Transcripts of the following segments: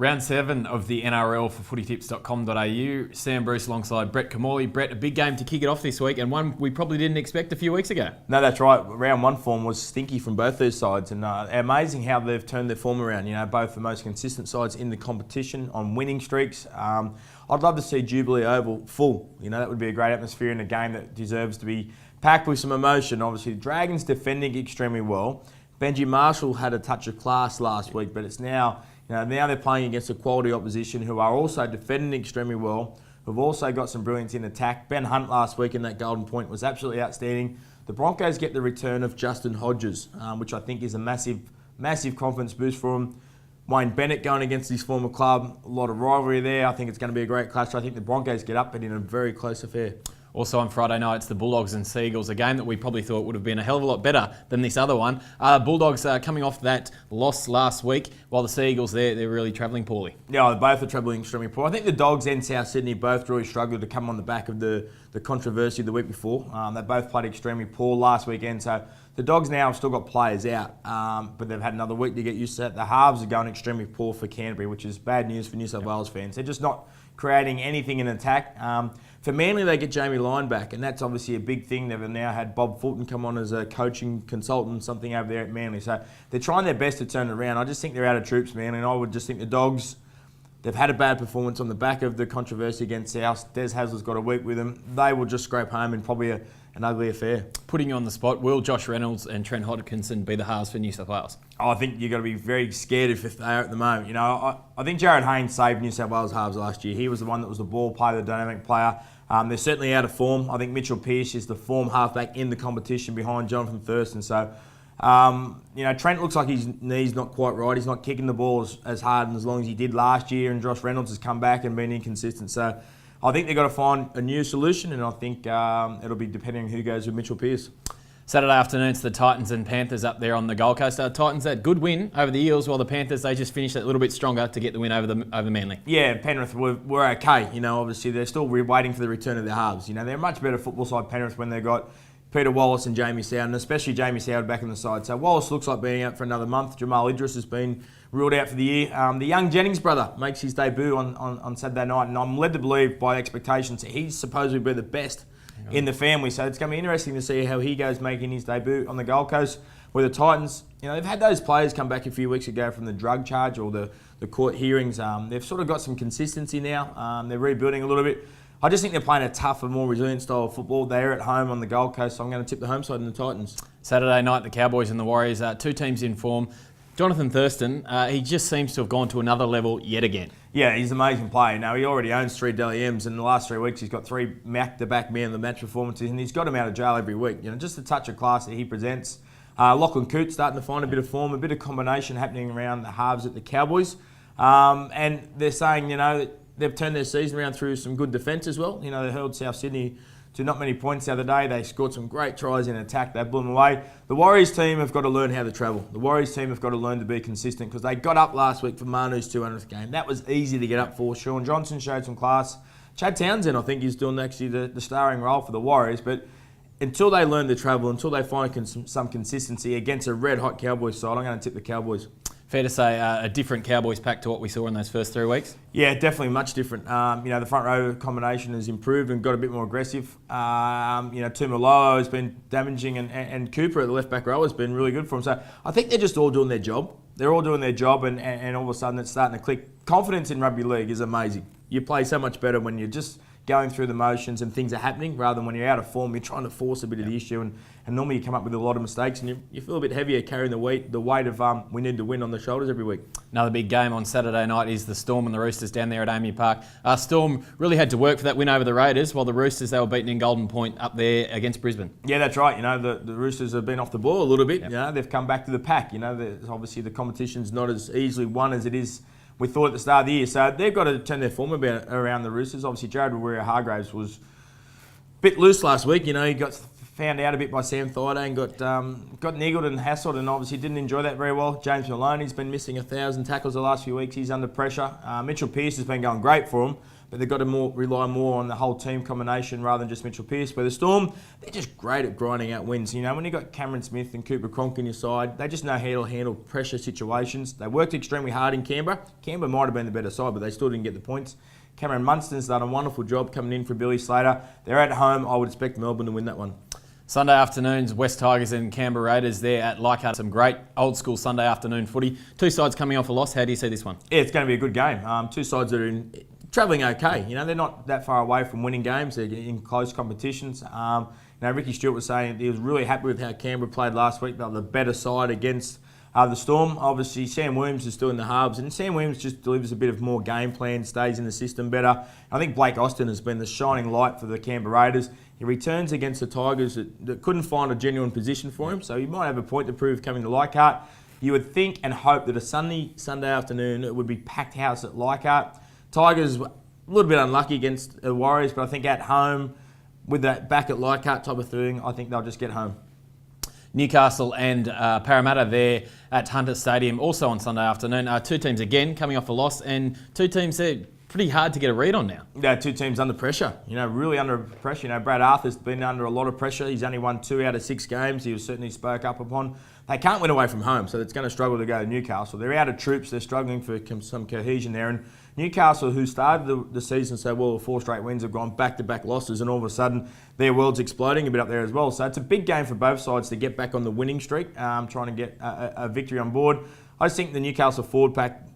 Round 7 of the NRL for footytips.com.au. Sam Bruce alongside Brett Kimmorley. Brett, a big game to kick it off this week, and one we probably didn't expect a few weeks ago. No, that's right. Round 1 form was stinky from both those sides, and amazing how they've turned their form around. You know, both the most consistent sides in the competition on winning streaks. I'd love to see Jubilee Oval full. You know, that would be a great atmosphere in a game that deserves to be packed with some emotion. Obviously, the Dragons defending extremely well. Benji Marshall had a touch of class last week, but it's now... now they're playing against a quality opposition who are also defending extremely well, who've also got some brilliance in attack. Ben Hunt last week in that Golden Point was absolutely outstanding. The Broncos get the return of Justin Hodges, which I think is a massive confidence boost for them. Wayne Bennett going against his former club, a lot of rivalry there. I think it's going to be a great clash. I think the Broncos get up, but in a very close affair. Also on Friday night, it's the Bulldogs and Seagulls, a game that we probably thought would have been a hell of a lot better than this other one. Bulldogs coming off that loss last week, while the Seagulls, they're really travelling poorly. Yeah, both are travelling extremely poor. I think the Dogs and South Sydney both really struggled to come on the back of the controversy the week before. They both played extremely poor last weekend, so the Dogs now have still got players out, but they've had another week to get used to that. The halves are going extremely poor for Canterbury, which is bad news for New South Wales fans. They're just not creating anything in attack. For Manly, they get Jamie Lyon back, and that's obviously a big thing. They've now had Bob Fulton come on as a coaching consultant, something over there at Manly. So they're trying their best to turn it around. I just think they're out of troops, man, and I would just think the Dogs, they've had a bad performance on the back of the controversy against South. Des Hasler's got a week with them. They will just scrape home in probably an ugly affair. Putting you on the spot, will Josh Reynolds and Trent Hodkinson be the halves for New South Wales? I think you've got to be very scared if they are at the moment. You know, I think Jared Haynes saved New South Wales halves last year. He was the one that was the ball player, the dynamic player. They're certainly out of form. I think Mitchell Pearce is the form halfback in the competition behind Jonathan Thurston. So, Trent looks like his knee's not quite right. He's not kicking the ball as hard and as long as he did last year, and Josh Reynolds has come back and been inconsistent. So I think they've got to find a new solution, and I think it'll be depending on who goes with Mitchell Pearce. Saturday afternoon, it's the Titans and Panthers up there on the Gold Coast. Titans had good win over the Eels, while the Panthers, they just finished a little bit stronger to get the win over Manly. Yeah, Penrith were okay. You know, obviously they're still waiting for the return of their halves. You know, they're a much better football side, Penrith, when they've got Peter Wallace and Jamie Soward, and especially Jamie Soward back in the side. So Wallace looks like being out for another month. Jamal Idris has been ruled out for the year. The young Jennings brother makes his debut on Saturday night, and I'm led to believe by expectations that he's supposed to be the best in the family. So it's going to be interesting to see how he goes making his debut on the Gold Coast. Where the Titans, they've had those players come back a few weeks ago from the drug charge or the court hearings. They've sort of got some consistency now. They're rebuilding a little bit. I just think they're playing a tougher, more resilient style of football. They're at home on the Gold Coast, so I'm going to tip the home side in the Titans. Saturday night, the Cowboys and the Warriors, two teams in form. Jonathan Thurston, he just seems to have gone to another level yet again. Yeah, he's an amazing player. Now, he already owns 3 Dally M's. In the last 3 weeks, he's got 3 back-to-back man of the match performances, and he's got him out of jail every week. Just the touch of class that he presents. Lachlan Coote starting to find a bit of form, a bit of combination happening around the halves at the Cowboys. And they're saying, that they've turned their season around through some good defence as well. They held South Sydney to not many points the other day. They scored some great tries in attack. They blew them away. The Warriors team have got to learn how to travel. The Warriors team have got to learn to be consistent, because they got up last week for Manu's 200th game. That was easy to get up for. Sean Johnson showed some class. Chad Townsend, I think, is doing actually the starring role for the Warriors. But until they learn to travel, until they find some consistency against a red-hot Cowboys side, I'm going to tip the Cowboys. Fair to say a different Cowboys pack to what we saw in those first 3 weeks? Yeah, definitely much different. The front row combination has improved and got a bit more aggressive. Tumalolo has been damaging, and Cooper at the left back row has been really good for him. So I think they're just all doing their job. They're all doing their job, and all of a sudden it's starting to click. Confidence in rugby league is amazing. You play so much better when you're just going through the motions and things are happening, rather than when you're out of form, you're trying to force a bit of the issue, and normally you come up with a lot of mistakes, and you feel a bit heavier carrying the weight of we need to win on the shoulders every week. Another big game on Saturday night is the Storm and the Roosters down there at Amy Park. Storm really had to work for that win over the Raiders, while the Roosters, they were beaten in Golden Point up there against Brisbane. Yeah, that's right. The Roosters have been off the ball a little bit. Yep. They've come back to the pack. Obviously the competition's not as easily won as it is we thought at the start of the year. So they've got to turn their form around the Roosters. Obviously, Jared Wawerea-Hargraves was a bit loose last week. He got found out a bit by Sam Thaiday and got niggled and hassled, and obviously didn't enjoy that very well. James Maloney's been missing 1,000 tackles the last few weeks. He's under pressure. Mitchell Pearce has been going great for him, but they've got to rely more on the whole team combination rather than just Mitchell Pearce. Where the Storm, they're just great at grinding out wins. You know, when you've got Cameron Smith and Cooper Cronk on your side, they just know how to handle pressure situations. They worked extremely hard in Canberra. Canberra might have been the better side, but they still didn't get the points. Cameron Munster's done a wonderful job coming in for Billy Slater. They're at home. I would expect Melbourne to win that one. Sunday afternoons, West Tigers and Canberra Raiders there at Leichhardt. Some great old school Sunday afternoon footy. Two sides coming off a loss. How do you see this one? Yeah, it's going to be a good game. Two sides that are travelling okay. You know, they're not that far away from winning games. They're in close competitions. Ricky Stewart was saying he was really happy with how Canberra played last week. They were the better side against the Storm. Obviously, Sam Williams is still in the hubs, and Sam Williams just delivers a bit of more game plan, stays in the system better. I think Blake Austin has been the shining light for the Canberra Raiders. He returns against the Tigers that couldn't find a genuine position for him, so he might have a point to prove coming to Leichhardt. You would think and hope that a Sunday afternoon it would be packed house at Leichhardt. Tigers a little bit unlucky against the Warriors, but I think at home with that back at Leichhardt type of thing, I think they'll just get home. Newcastle and Parramatta there at Hunter Stadium, also on Sunday afternoon. Two teams again coming off a loss, and two teams there pretty hard to get a read on now. Yeah, two teams under pressure. You know, really under pressure. You know, Brad Arthur's been under a lot of pressure. He's only won 2 out of 6 games. He was certainly spoke up upon. They can't win away from home, so it's going to struggle to go to Newcastle. They're out of troops. They're struggling for some cohesion there. And Newcastle, who started the season so well, 4 straight wins, have gone back-to-back losses, and all of a sudden their world's exploding a bit up there as well. So it's a big game for both sides to get back on the winning streak, trying to get a victory on board. I just think the Newcastle forward pack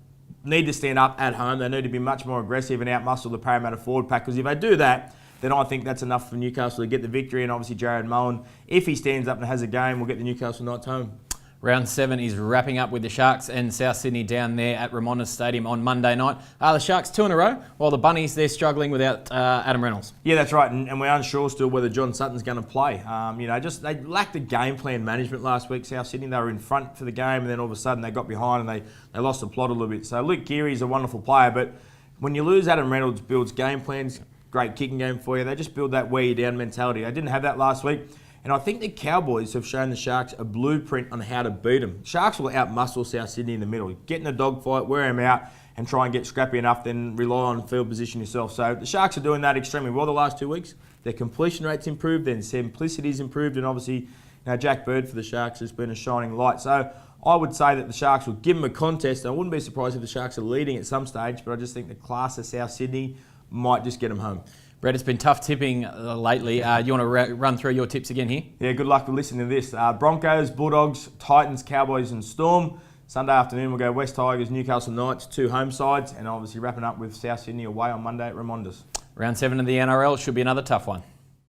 need to stand up at home. They need to be much more aggressive and outmuscle the Parramatta forward pack, because if they do that, then I think that's enough for Newcastle to get the victory. And obviously Jared Mullen, if he stands up and has a game, will get the Newcastle Knights home. Round 7 is wrapping up with the Sharks and South Sydney down there at Ramondas Stadium on Monday night. The Sharks 2 in a row, while the Bunnies, they're struggling without Adam Reynolds. Yeah, that's right, and we're unsure still whether John Sutton's going to play. They lacked the game plan management last week, South Sydney. They were in front for the game, and then all of a sudden they got behind and they lost the plot a little bit. So Luke Geary's a wonderful player, but when you lose Adam Reynolds, builds game plans, great kicking game for you. They just build that wear you down mentality. They didn't have that last week. And I think the Cowboys have shown the Sharks a blueprint on how to beat them. Sharks will outmuscle South Sydney in the middle. Get in a dogfight, wear them out, and try and get scrappy enough, then rely on field position yourself. So the Sharks are doing that extremely well the last 2 weeks. Their completion rate's improved, their simplicity's improved, and obviously Jack Bird for the Sharks has been a shining light. So I would say that the Sharks will give them a contest. I wouldn't be surprised if the Sharks are leading at some stage, but I just think the class of South Sydney might just get them home. Brett, it's been tough tipping lately. You want to run through your tips again here? Yeah, good luck with listening to this. Broncos, Bulldogs, Titans, Cowboys and Storm. Sunday afternoon we'll go West Tigers, Newcastle Knights, 2 home sides, and obviously wrapping up with South Sydney away on Monday at Ramondas. Round 7 of the NRL should be another tough one.